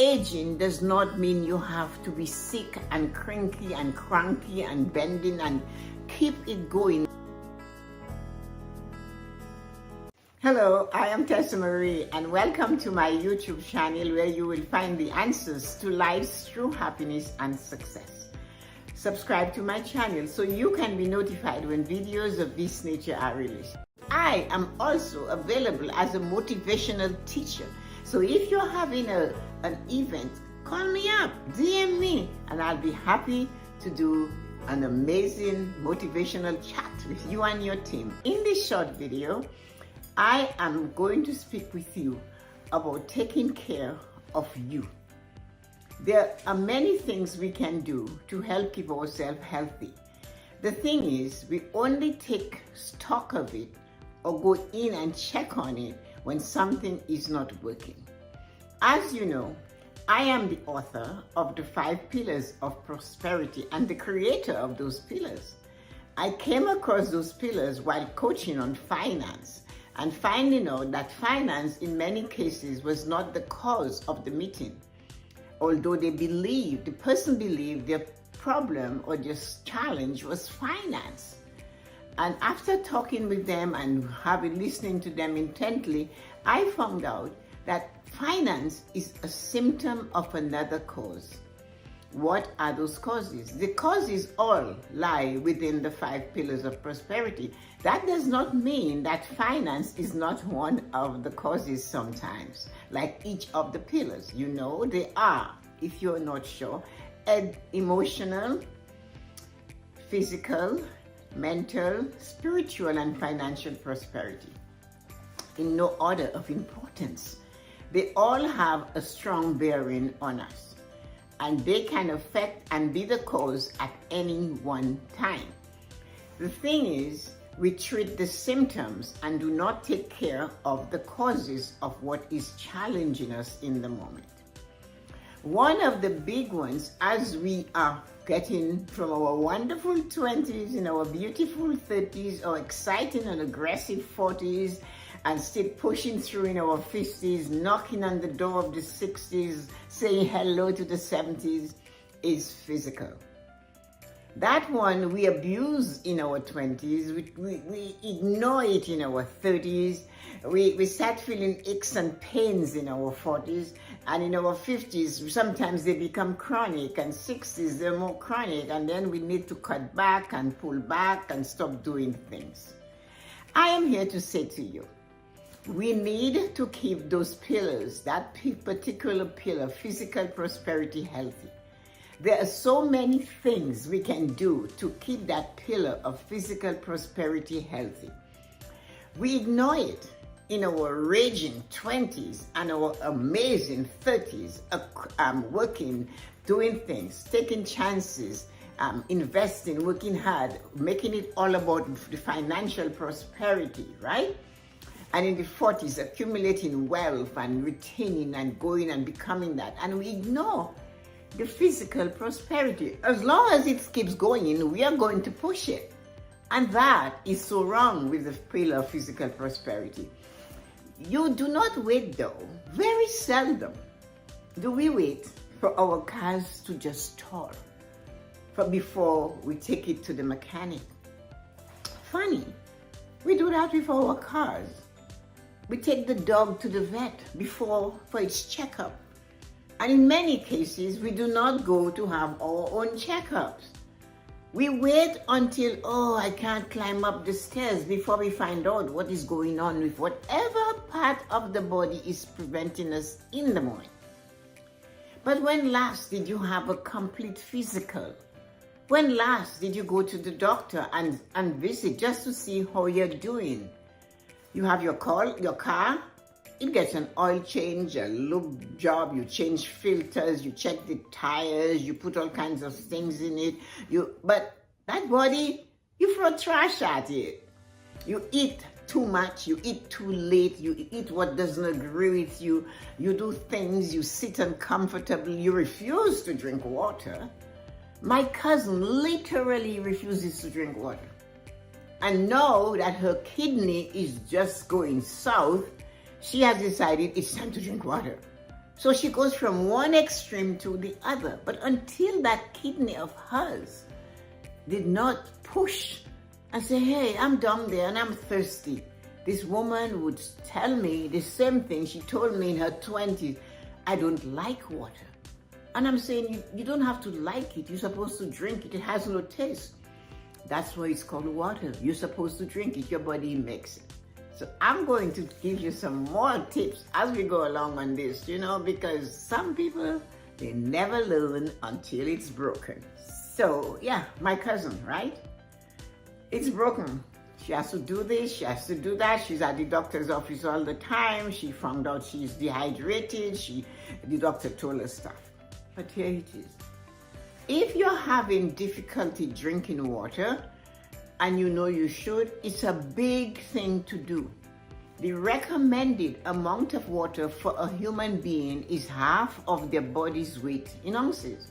aging does not mean you have to be sick and cranky and cranky and bending, and keep it going. Hello, I am Tessa-Marie, and welcome to my YouTube channel where you will find the answers to life's true happiness and success. Subscribe to my channel so you can be notified when videos of this nature are released. I am also available as a motivational teacher. So if you're having an event, call me up, DM me, and I'll be happy to do an amazing motivational chat with you and your team. In this short video, I am going to speak with you about taking care of you. There are many things we can do to help keep ourselves healthy. The thing is, we only take stock of it or go in and check on it when something is not working. As you know, I am the author of the 5 Pillars of Prosperity and the creator of those pillars. I came across those pillars while coaching on finance and finding out that finance in many cases was not the cause of the meeting. Although the person believed their problem or their challenge was finance. And after talking with them and listening to them intently, I found out that finance is a symptom of another cause. What are those causes? The causes all lie within the 5 pillars of prosperity. That does not mean that finance is not one of the causes sometimes, like each of the pillars. You know, they are, if you're not sure, emotional, physical, mental, spiritual, and financial prosperity. In no order of importance. They all have a strong bearing on us, and they can affect and be the cause at any one time. The thing is, we treat the symptoms and do not take care of the causes of what is challenging us in the moment. One of the big ones, as we are getting from our wonderful 20s in our beautiful 30s, our exciting and aggressive 40s, and still pushing through in our 50s, knocking on the door of the 60s, saying hello to the 70s, is physical. That one we abuse in our 20s, we ignore it in our 30s, we start feeling aches and pains in our 40s, and in our 50s, sometimes they become chronic, and 60s, they're more chronic, and then we need to cut back and pull back and stop doing things. I am here to say to you, we need to keep those pillars, that particular pillar, physical prosperity, healthy. There are so many things we can do to keep that pillar of physical prosperity healthy. We ignore it in our raging 20s and our amazing 30s, working, doing things, taking chances, investing, working hard, making it all about the financial prosperity, right? And in the 40s, accumulating wealth and retaining and going and becoming that. And we ignore the physical prosperity. As long as it keeps going, we are going to push it. And that is so wrong with the pillar of physical prosperity. You do not wait though. Very seldom do we wait for our cars to just stall before we take it to the mechanic. Funny, we do that with our cars. We take the dog to the vet for its checkup. And in many cases, we do not go to have our own checkups. We wait until, I can't climb up the stairs before we find out what is going on with whatever part of the body is preventing us in the morning. But when last did you have a complete physical? When last did you go to the doctor and visit just to see how you're doing? You have your car, it gets an oil change, a lube job, you change filters, you check the tires, you put all kinds of things in it. But that body, you throw trash at it. You eat too much, you eat too late, you eat what doesn't agree with you, you do things, you sit uncomfortably, you refuse to drink water. My cousin literally refuses to drink water. And now that her kidney is just going south, she has decided it's time to drink water. So she goes from one extreme to the other. But until that kidney of hers did not push and say, hey, I'm down there and I'm thirsty, this woman would tell me the same thing she told me in her 20s, I don't like water. And I'm saying, you don't have to like it. You're supposed to drink it. It has no taste. That's why it's called water. You're supposed to drink it. Your body makes it. So I'm going to give you some more tips as we go along on this, because some people, they never learn until it's broken. So yeah, my cousin, right? It's broken. She has to do this, she has to do that. She's at the doctor's office all the time. She found out she's dehydrated. The doctor told her stuff. But here it is. If you're having difficulty drinking water, and you should, it's a big thing to do. The recommended amount of water for a human being is half of their body's weight in ounces.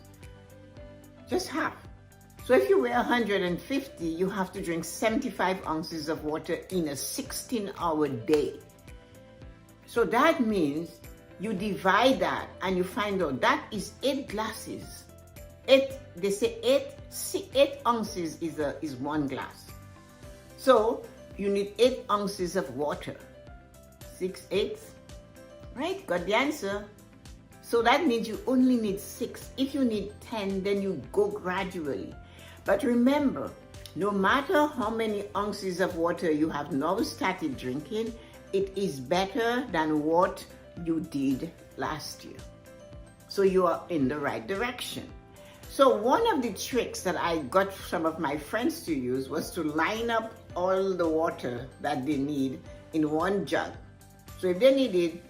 Just half. So if you weigh 150, you have to drink 75 ounces of water in a 16-hour day. So that means you divide that and you find out that is 8 glasses. They say 8 ounces is 1 glass. So you need 8 ounces of water. 6 8, right? Got the answer. So that means you only need 6. If you need 10, then you go gradually. But remember, no matter how many ounces of water you have now started drinking, it is better than what you did last year. So you are in the right direction. So one of the tricks that I got some of my friends to use was to line up all the water that they need in one jug. So if they needed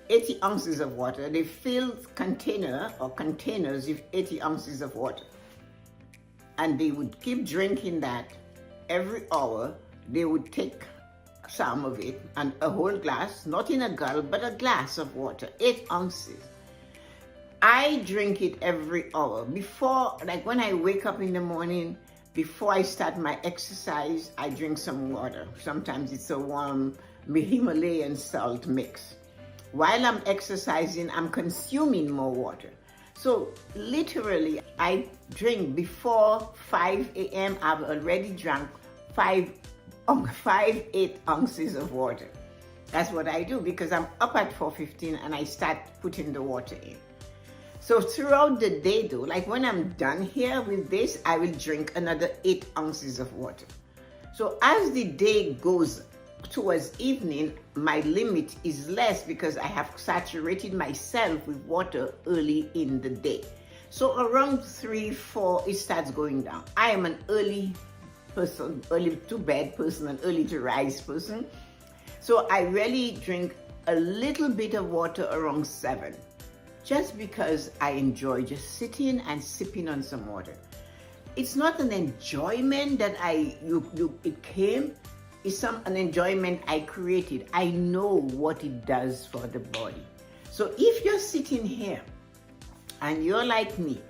80 ounces of water, they filled containers with 80 ounces of water. And they would keep drinking that every hour. They would take some of it and a whole glass, not in a gulp, but a glass of water, 8 ounces. I drink it every hour. Before, like when I wake up in the morning, before I start my exercise, I drink some water. Sometimes it's a warm Himalayan salt mix. While I'm exercising, I'm consuming more water. So literally, I drink before 5 a.m. I've already drank 8 ounces of water. That's what I do because I'm up at 4:15 and I start putting the water in. So throughout the day though, like when I'm done here with this, I will drink another 8 ounces of water. So as the day goes towards evening, my limit is less because I have saturated myself with water early in the day. So around 3, 4, it starts going down. I am an early person, early to bed person, an early to rise person. So I really drink a little bit of water around 7, just because I enjoy just sitting and sipping on some water. It's not an enjoyment that it came. It's an enjoyment I created. I know what it does for the body. So if you're sitting here and you're like me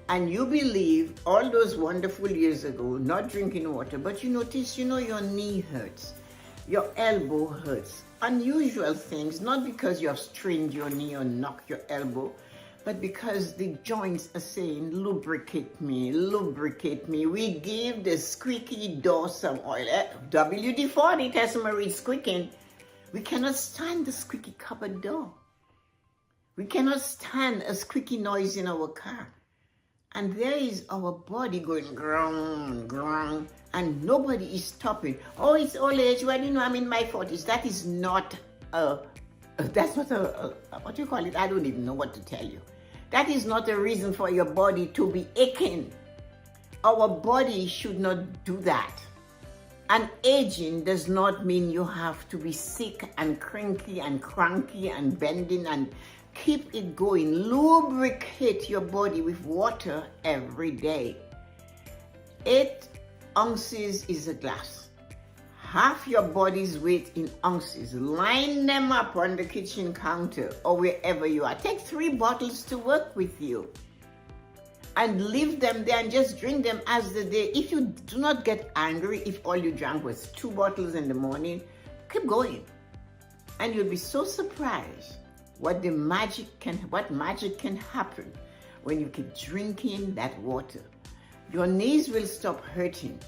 and you believe all those wonderful years ago not drinking water, but you notice, your knee hurts, your elbow hurts, unusual things, not because you have strained your knee or knocked your elbow, but because the joints are saying, lubricate me, lubricate me. We give the squeaky door some oil. WD-40, Tessa-Marie squeaking. We cannot stand the squeaky cupboard door. We cannot stand a squeaky noise in our car. And there is our body going grung, grung, and nobody is stopping. Oh, it's old age. Well, I'm in my 40s. That is not what do you call it? I don't even know what to tell you. That is not a reason for your body to be aching. Our body should not do that. And aging does not mean you have to be sick and cranky and cranky and bending, and keep it going. Lubricate your body with water every day. 8 ounces is a glass. Half your body's weight in ounces. Line them up on the kitchen counter or wherever you are. Take 3 bottles to work with you and leave them there and just drink them as the day. If you do not get angry if all you drank was 2 bottles in the morning, keep going. And you'll be so surprised what magic can happen when you keep drinking that water. Your knees will stop hurting.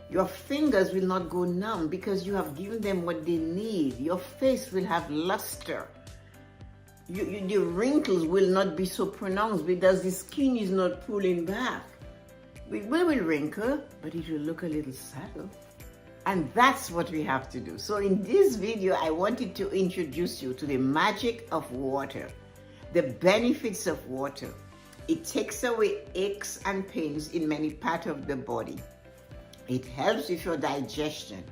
Your fingers will not go numb because you have given them what they need. Your face will have luster. The wrinkles will not be so pronounced because the skin is not pulling back. It will wrinkle, but it will look a little subtle. And that's what we have to do. So in this video, I wanted to introduce you to the magic of water, the benefits of water. It takes away aches and pains in many parts of the body. It helps with your digestion.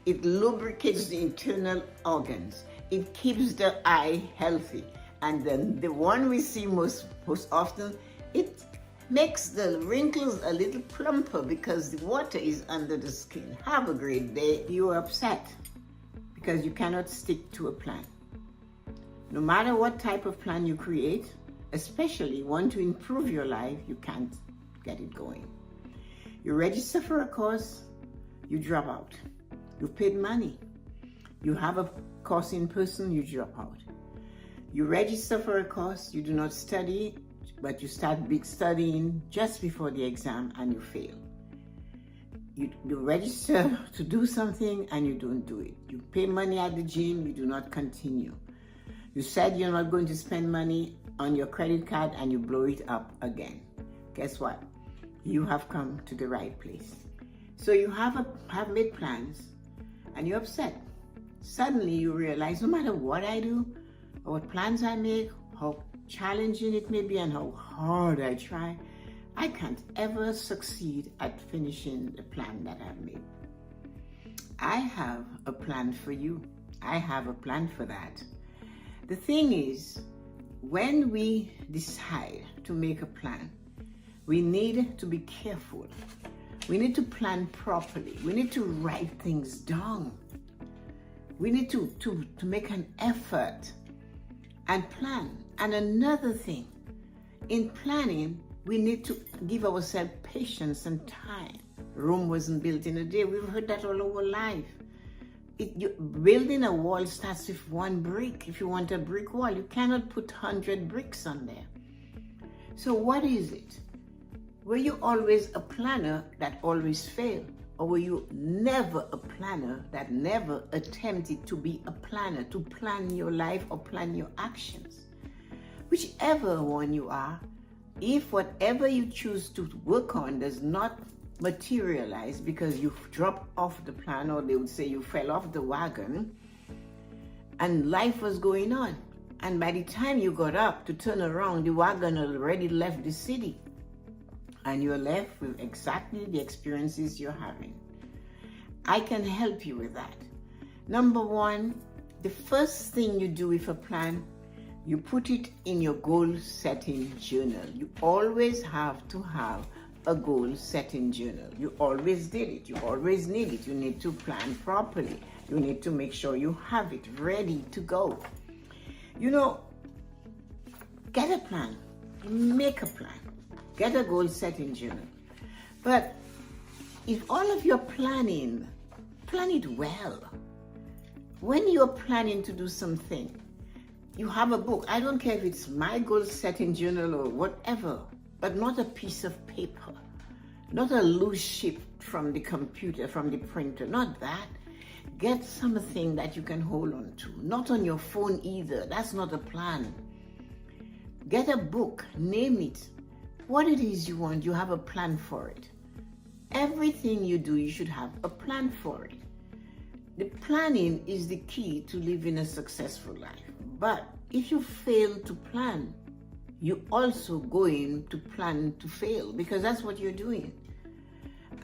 It lubricates the internal organs. It keeps the eye healthy. And then the one we see most often, it makes the wrinkles a little plumper because the water is under the skin. Have a great day. You are upset because you cannot stick to a plan. No matter what type of plan you create, especially one to improve your life, you can't get it going. You register for a course, you drop out. You've paid money. You have a course in person, you drop out. You register for a course, you do not study, but you start studying just before the exam and you fail. You register to do something and you don't do it. You pay money at the gym, you do not continue. You said you're not going to spend money on your credit card and you blow it up again. Guess what? You have come to the right place. So you have made plans and you're upset. Suddenly you realize no matter what I do or what plans I make, how challenging it may be and how hard I try, I can't ever succeed at finishing the plan that I've made. I have a plan for you. I have a plan for that. The thing is, when we decide to make a plan, we need to be careful. We need to plan properly. We need to write things down. We need to make an effort and plan. And another thing, in planning, we need to give ourselves patience and time. Rome wasn't built in a day. We've heard that all our life. Building a wall starts with one brick. If you want a brick wall, you cannot put 100 bricks on there. So what is it? Were you always a planner that always failed? Or were you never a planner that never attempted to be a planner, to plan your life or plan your actions? Whichever one you are, if whatever you choose to work on does not materialize because you dropped off the plan, or they would say you fell off the wagon, and life was going on, and by the time you got up to turn around, the wagon already left the city, and you're left with exactly the experiences you're having. I can help you with that. Number one, the first thing you do with a plan, you put it in your goal-setting journal. You always have to have a goal-setting journal. You always did it. You always need it. You need to plan properly. You need to make sure you have it ready to go. Get a plan. Make a plan. Get a goal-setting journal. But if all of your planning, plan it well. When you're planning to do something, you have a book. I don't care if it's my goal-setting journal or whatever, but not a piece of paper, not a loose sheet from the computer, from the printer, not that. Get something that you can hold on to, not on your phone either. That's not a plan. Get a book, name it. What it is you want, you have a plan for it. Everything you do, you should have a plan for it. The planning is the key to living a successful life. But if you fail to plan, you're also going to plan to fail, because that's what you're doing.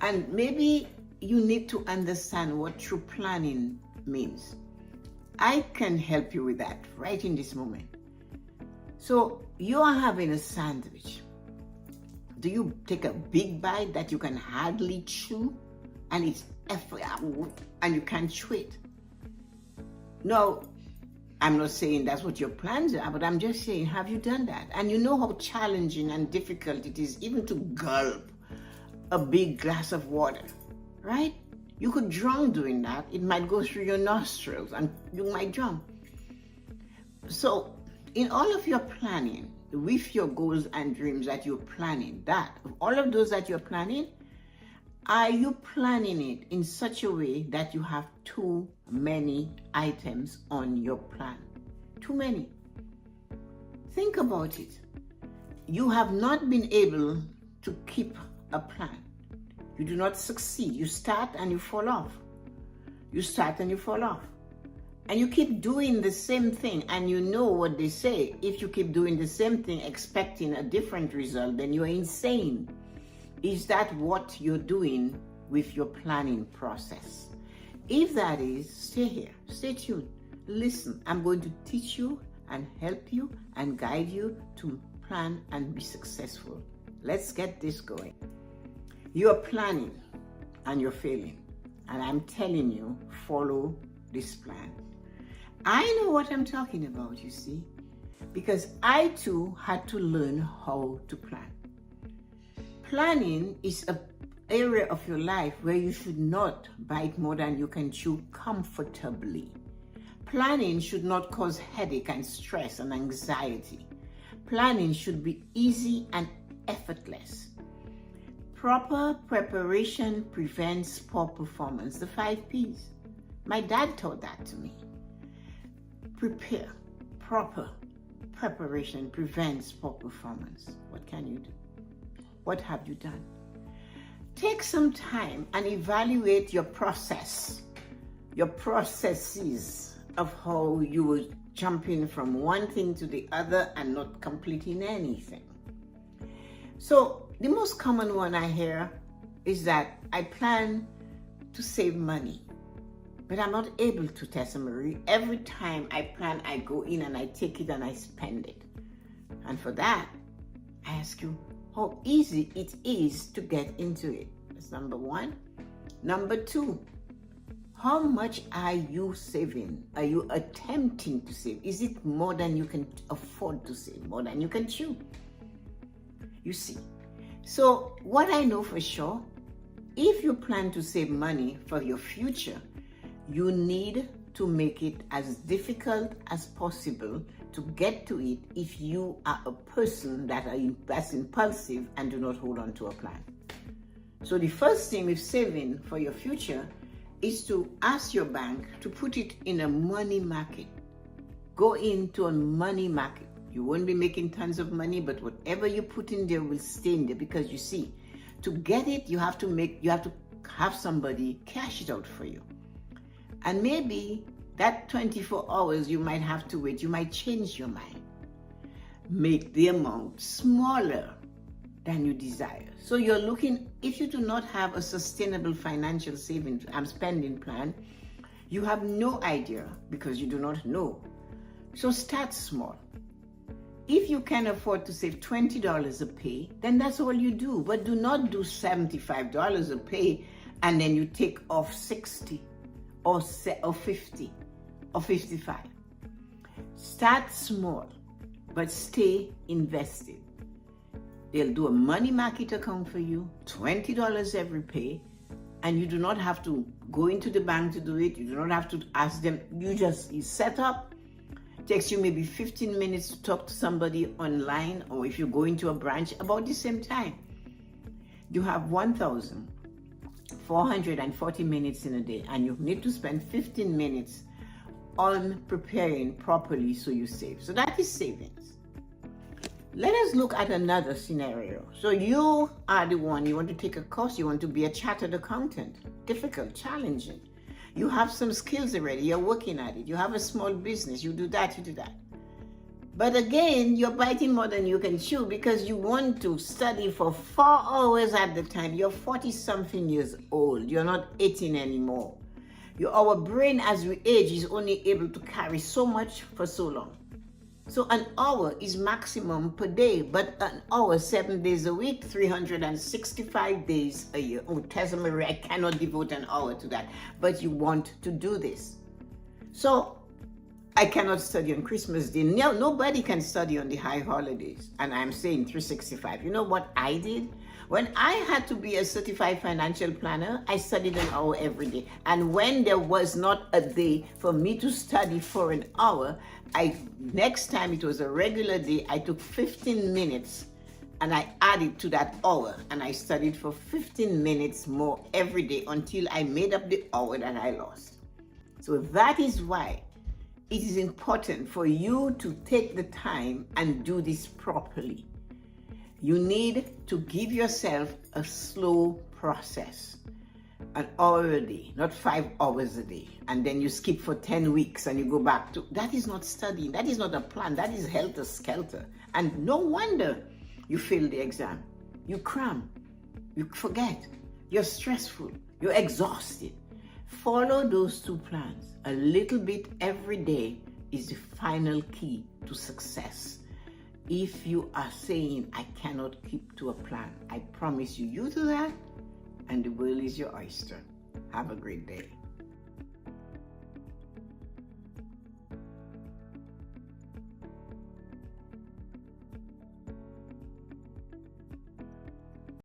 And maybe you need to understand what true planning means. I can help you with that right in this moment. So you are having a sandwich. Do you take a big bite that you can hardly chew and it's and you can't chew it? No, I'm not saying that's what your plans are, but I'm just saying, have you done that? And you know how challenging and difficult it is even to gulp a big glass of water, right? You could drown doing that. It might go through your nostrils and you might drown. So in all of your planning, with your goals and dreams that you're planning, all of those that you're planning, are you planning it in such a way that you have too many items on your plan? Too many. Think about it. You have not been able to keep a plan. You do not succeed. You start and you fall off. You start and you fall off. And you keep doing the same thing, and you know what they say. If you keep doing the same thing expecting a different result, then you're insane. Is that what you're doing with your planning process? If that is, stay here, stay tuned, listen. I'm going to teach you and help you and guide you to plan and be successful. Let's get this going. You're planning and you're failing. And I'm telling you, follow this plan. I know what I'm talking about, you see, because I too had to learn how to plan. Planning is an area of your life where you should not bite more than you can chew comfortably. Planning should not cause headache and stress and anxiety. Planning should be easy and effortless. Proper preparation prevents poor performance. The 5 P's. My dad taught that to me. Prepare. Proper preparation prevents poor performance. What can you do? What have you done? Take some time and evaluate your process, your processes of how you were jumping from one thing to the other and not completing anything. So the most common one I hear is that I plan to save money, but I'm not able to, Tessa-Marie. Every time I plan, I go in and I take it and I spend it. And for that, I ask you how easy it is to get into it. That's number one. Number two, how much are you saving? Are you attempting to save? Is it more than you can afford to save, more than you can chew? You see. So what I know for sure, if you plan to save money for your future, you need to make it as difficult as possible to get to it if you are a person that's impulsive and do not hold on to a plan. So the first thing with saving for your future is to ask your bank to put it in a money market. Go into a money market. You won't be making tons of money, but whatever you put in there will stay in there, because you see, to get it, you have to have somebody cash it out for you. And maybe that 24 hours you might have to wait. You might change your mind. Make the amount smaller than you desire. So you're looking, if you do not have a sustainable financial spending plan, you have no idea because you do not know. So start small. If you can afford to save $20 a pay, then that's all you do. But do not do $75 a pay and then you take off 60 or 50 or 55. Start small, but stay invested. They'll do a money market account for you, $20 every pay, and you do not have to go into the bank to do it. You do not have to ask them. You set up. Takes you maybe 15 minutes to talk to somebody online, or if you go into a branch, about the same time. You have 1,440 minutes in a day, and you need to spend 15 minutes on preparing properly so you save. So that is savings. Let us look at another scenario. So you are the one, you want to take a course, you want to be a chartered accountant. Difficult, challenging. You have some skills already, you're working at it. You have a small business, you do that, you do that. But again, you're biting more than you can chew because you want to study for 4 hours at the time. You're 40-something years old. You're not 18 anymore. Our brain as we age is only able to carry so much for so long. So an hour is maximum per day, but an hour 7 days a week, 365 days a year. Oh, Tessa-Marie, I cannot devote an hour to that. But you want to do this. So I cannot study on Christmas Day. No, nobody can study on the high holidays. And I'm saying 365. You know what I did? When I had to be a certified financial planner, I studied an hour every day. And when there was not a day for me to study for an hour, next time it was a regular day, I took 15 minutes and I added to that hour, and I studied for 15 minutes more every day until I made up the hour that I lost. So that is why it is important for you to take the time and do this properly. You need to give yourself a slow process, an hour a day, not 5 hours a day, and then you skip for 10 weeks and you go back to, that is not studying, that is not a plan, that is helter-skelter. And no wonder you fail the exam. You cram, you forget, you're stressful, you're exhausted. Follow those two plans. A little bit every day is the final key to success. If you are saying, I cannot keep to a plan, I promise you, you do that, and the world is your oyster. Have a great day.